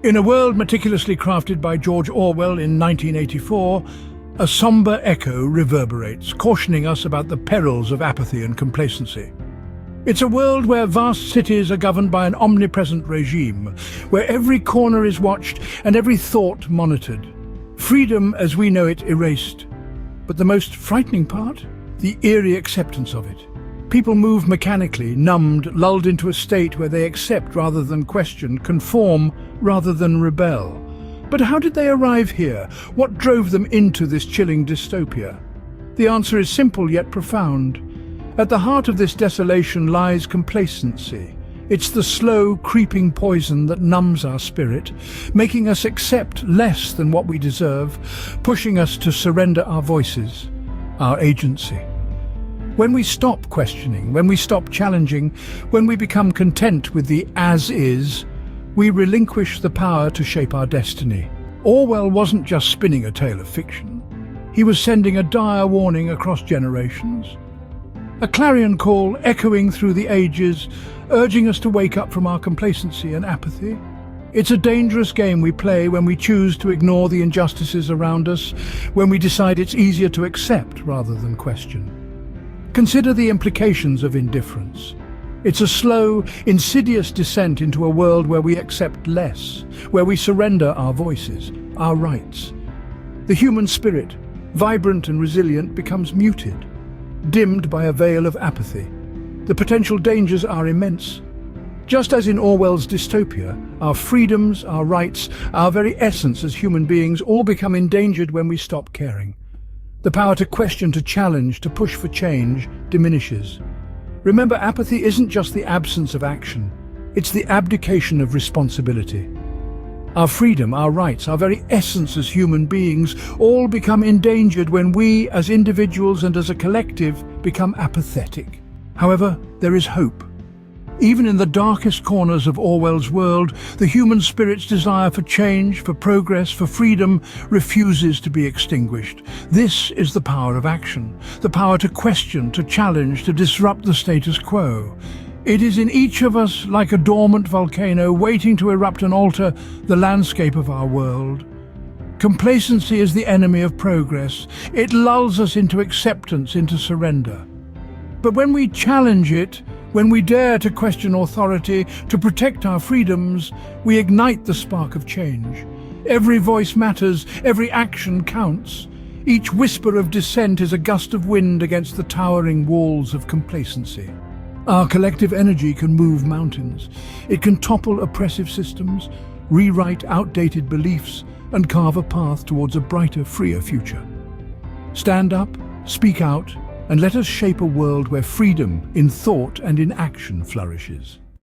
In a world meticulously crafted by George Orwell in 1984, a somber echo reverberates, cautioning us about the perils of apathy and complacency. It's a world where vast cities are governed by an omnipresent regime, where every corner is watched and every thought monitored. Freedom as we know it erased. But the most frightening part? The eerie acceptance of it. People move mechanically, numbed, lulled into a state where they accept rather than question, conform rather than rebel. But how did they arrive here? What drove them into this chilling dystopia? The answer is simple yet profound. At the heart of this desolation lies complacency. It's the slow, creeping poison that numbs our spirit, making us accept less than what we deserve, pushing us to surrender our voices, our agency. When we stop questioning, when we stop challenging, when we become content with the as-is, we relinquish the power to shape our destiny. Orwell wasn't just spinning a tale of fiction. He was sending a dire warning across generations. A clarion call echoing through the ages, urging us to wake up from our complacency and apathy. It's a dangerous game we play when we choose to ignore the injustices around us, when we decide it's easier to accept rather than question. Consider the implications of indifference. It's a slow, insidious descent into a world where we accept less, where we surrender our voices, our rights. The human spirit, vibrant and resilient, becomes muted, dimmed by a veil of apathy. The potential dangers are immense. Just as in Orwell's dystopia, our freedoms, our rights, our very essence as human beings all become endangered when we stop caring. The power to question, to challenge, to push for change diminishes. Remember, apathy isn't just the absence of action. It's the abdication of responsibility. Our freedom, our rights, our very essence as human beings all become endangered when we, as individuals and as a collective, become apathetic. However, there is hope. Even in the darkest corners of Orwell's world, the human spirit's desire for change, for progress, for freedom refuses to be extinguished. This is the power of action, the power to question, to challenge, to disrupt the status quo. It is in each of us like a dormant volcano waiting to erupt and alter the landscape of our world. Complacency is the enemy of progress. It lulls us into acceptance, into surrender. But when we challenge it, when we dare to question authority, to protect our freedoms, we ignite the spark of change. Every voice matters, every action counts. Each whisper of dissent is a gust of wind against the towering walls of complacency. Our collective energy can move mountains. It can topple oppressive systems, rewrite outdated beliefs, and carve a path towards a brighter, freer future. Stand up, speak out, and let us shape a world where freedom in thought and in action flourishes.